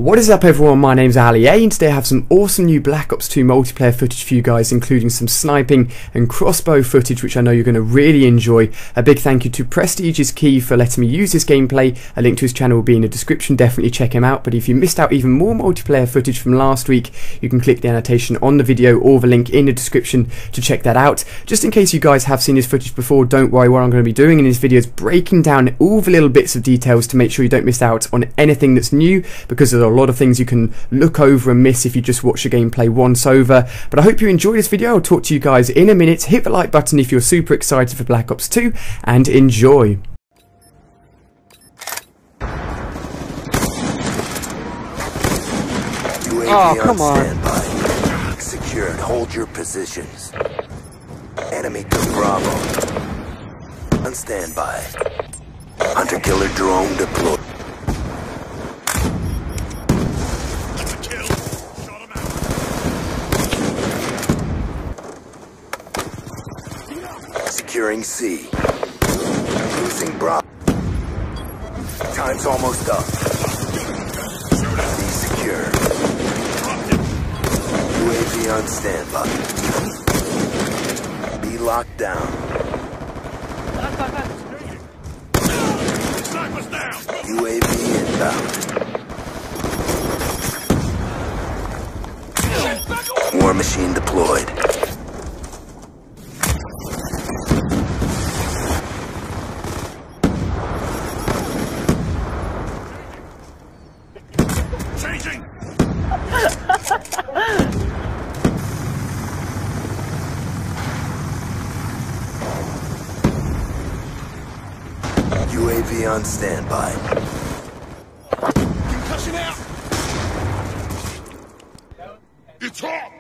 What is up everyone, my name's Ali A, and today I have some awesome new Black Ops 2 multiplayer footage for you guys, including some sniping and crossbow footage which I know you're going to really enjoy. A big thank you to Prestige's Key for letting me use this gameplay. A link to his channel will be in the description, definitely check him out. But if you missed out even more multiplayer footage from last week, you can click the annotation on the video or the link in the description to check that out. Just in case you guys have seen this footage before, don't worry, what I'm going to be doing in this video is breaking down all the little bits of details to make sure you don't miss out on anything that's new, because there's a lot of things you can look over and miss if you just watch the gameplay once over. But I hope you enjoyed this video. I'll talk to you guys in a minute. Hit the like button if you're super excited for Black Ops 2 and enjoy. Oh, come on. Secured. Hold your positions. Enemy to Bravo. On standby. Hunter-killer drone deployed. Securing C. Losing Bravo. Time's almost up. C secure. UAV on standby. Be locked down. UAV inbound. War machine deployed. UAV on standby. Concussion out. It's off.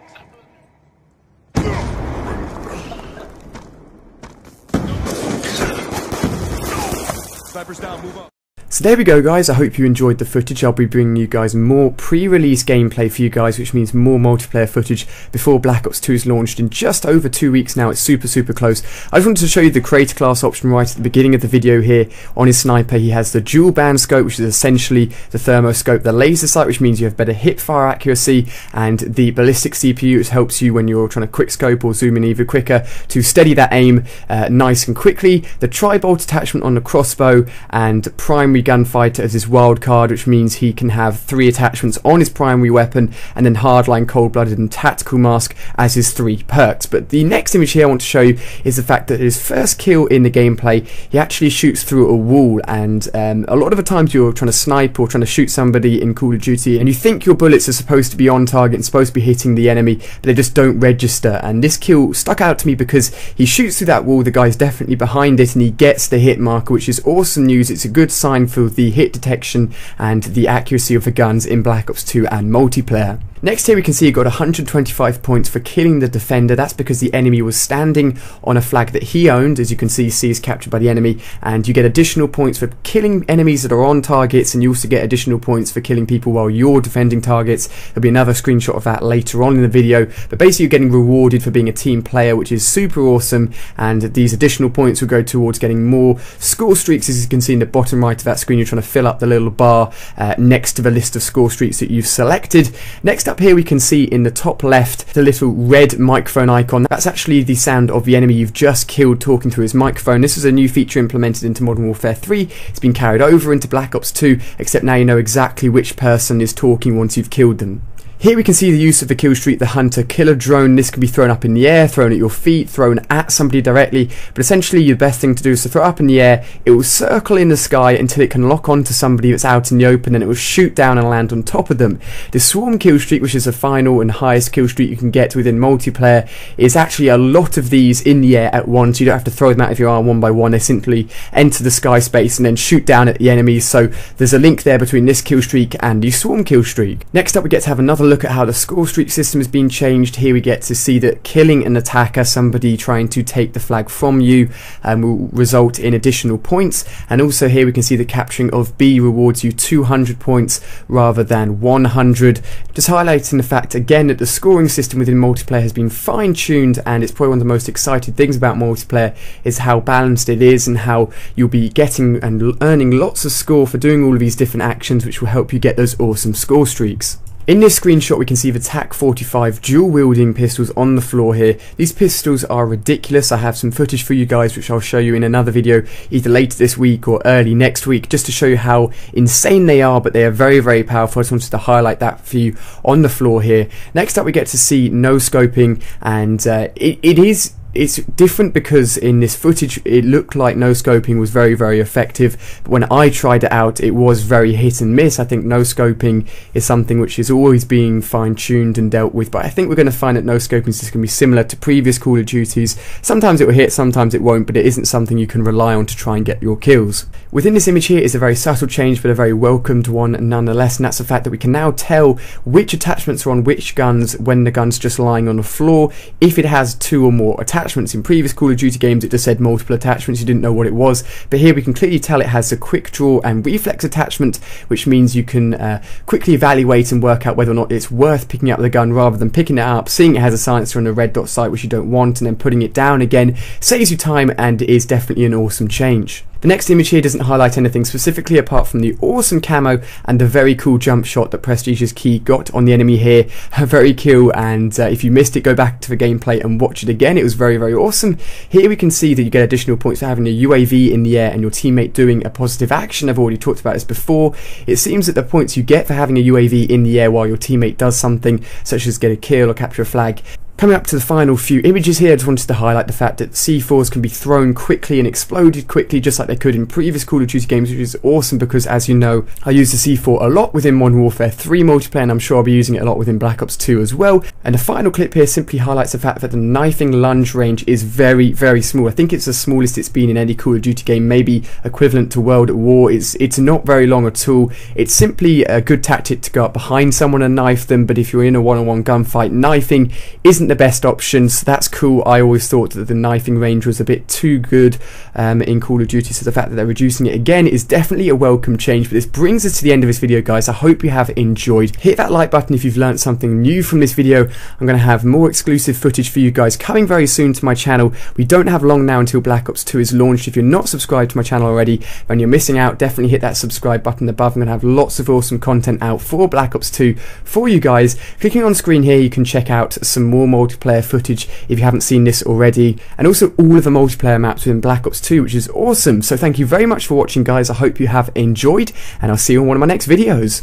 Snipers down, move up. So there we go guys, I hope you enjoyed the footage. I'll be bringing you guys more pre-release gameplay for you guys, which means more multiplayer footage before Black Ops 2 is launched in just over 2 weeks now. It's super close. I just wanted to show you the creator class option right at the beginning of the video here. On his sniper he has the dual band scope, which is essentially the thermoscope, the laser sight, which means you have better hip fire accuracy, and the ballistic CPU, which helps you when you're trying to quick scope or zoom in even quicker to steady that aim nice and quickly. The tri-bolt attachment on the crossbow, and primary gunfighter as his wild card, which means he can have 3 attachments on his primary weapon, and then hardline, cold-blooded and tactical mask as his 3 perks. But the next image here I want to show you is the fact that his first kill in the gameplay, he actually shoots through a wall, and a lot of the times you're trying to snipe or trying to shoot somebody in Call of Duty and you think your bullets are supposed to be on target and supposed to be hitting the enemy, but they just don't register. And this kill stuck out to me because he shoots through that wall, the guy's definitely behind it, and he gets the hit marker, which is awesome news. It's a good sign for the hit detection and the accuracy of the guns in Black Ops 2 and multiplayer. Next here we can see he got 125 points for killing the defender. That's because the enemy was standing on a flag that he owned. As you can see, C is captured by the enemy, and you get additional points for killing enemies that are on targets, and you also get additional points for killing people while you're defending targets. There'll be another screenshot of that later on in the video, but basically you're getting rewarded for being a team player, which is super awesome, and these additional points will go towards getting more score streaks. As you can see in the bottom right of that screen, you're trying to fill up the little bar next to the list of score streaks that you've selected. Next up here we can see in the top left the little red microphone icon. That's actually the sound of the enemy you've just killed talking through his microphone. This is a new feature implemented into Modern Warfare 3. It's been carried over into Black Ops 2, except now you know exactly which person is talking once you've killed them. Here we can see the use of the kill streak, the hunter-killer drone. This can be thrown up in the air, thrown at your feet, thrown at somebody directly, but essentially the best thing to do is to throw it up in the air. It will circle in the sky until it can lock onto somebody that's out in the open, and it will shoot down and land on top of them. The swarm kill streak, which is the final and highest kill streak you can get within multiplayer, is actually a lot of these in the air at once. You don't have to throw them out if you are one by one. They simply enter the sky space and then shoot down at the enemies. So there's a link there between this kill streak and the swarm kill streak. Next up we get to have another look at how the score streak system has been changed. Here we get to see that killing an attacker, somebody trying to take the flag from you, will result in additional points. And also here we can see the capturing of B rewards you 200 points rather than 100. Just highlighting the fact again that the scoring system within multiplayer has been fine-tuned, and it's probably one of the most exciting things about multiplayer is how balanced it is and how you'll be getting and earning lots of score for doing all of these different actions, which will help you get those awesome score streaks. In this screenshot we can see the TAC 45 dual wielding pistols on the floor here. These pistols are ridiculous. I have some footage for you guys which I'll show you in another video either later this week or early next week, just to show you how insane they are, but they are very, very powerful. I just wanted to highlight that for you on the floor here. Next up we get to see no scoping, and it's different because in this footage it looked like no scoping was very, very effective, but when I tried it out it was very hit and miss. I think no scoping is something which is always being fine-tuned and dealt with, but I think we're going to find that no scoping is just going to be similar to previous Call of Duties. Sometimes it will hit, sometimes it won't, but it isn't something you can rely on to try and get your kills. Within this image here is a very subtle change, but a very welcomed one nonetheless, and that's the fact that we can now tell which attachments are on which guns when the gun's just lying on the floor, if it has 2 or more attachments. In previous Call of Duty games it just said multiple attachments, you didn't know what it was, but here we can clearly tell it has a quick draw and reflex attachment, which means you can quickly evaluate and work out whether or not it's worth picking up the gun rather than picking it up, seeing it has a silencer and a red dot sight which you don't want, and then putting it down again. Saves you time and is definitely an awesome change. The next image here doesn't highlight anything specifically apart from the awesome camo and the very cool jump shot that Prestige's Key got on the enemy here. Very cool, and if you missed it, go back to the gameplay and watch it again. It was very, very awesome. Here we can see that you get additional points for having a UAV in the air and your teammate doing a positive action. I've already talked about this before. It seems that the points you get for having a UAV in the air while your teammate does something, such as get a kill or capture a flag. Coming up to the final few images here, I just wanted to highlight the fact that C4s can be thrown quickly and exploded quickly just like they could in previous Call of Duty games, which is awesome because, as you know, I use the C4 a lot within Modern Warfare 3 multiplayer, and I'm sure I'll be using it a lot within Black Ops 2 as well. And the final clip here simply highlights the fact that the knifing lunge range is very, very small. I think it's the smallest it's been in any Call of Duty game, maybe equivalent to World at War. It's not very long at all. It's simply a good tactic to go up behind someone and knife them, but if you're in a one-on-one gunfight, knifing isn't the best option, so that's cool. I always thought that the knifing range was a bit too good in Call of Duty, so the fact that they're reducing it again is definitely a welcome change. But this brings us to the end of this video, guys. I hope you have enjoyed. Hit that like button if you've learned something new from this video. I'm going to have more exclusive footage for you guys coming very soon to my channel. We don't have long now until Black Ops 2 is launched. If you're not subscribed to my channel already, then you're missing out. Definitely hit that subscribe button above. I'm going to have lots of awesome content out for Black Ops 2 for you guys. Clicking on screen here, you can check out some more multiplayer footage if you haven't seen this already, and also all of the multiplayer maps within Black Ops 2, which is awesome. So thank you very much for watching, guys. I hope you have enjoyed, and I'll see you on one of my next videos.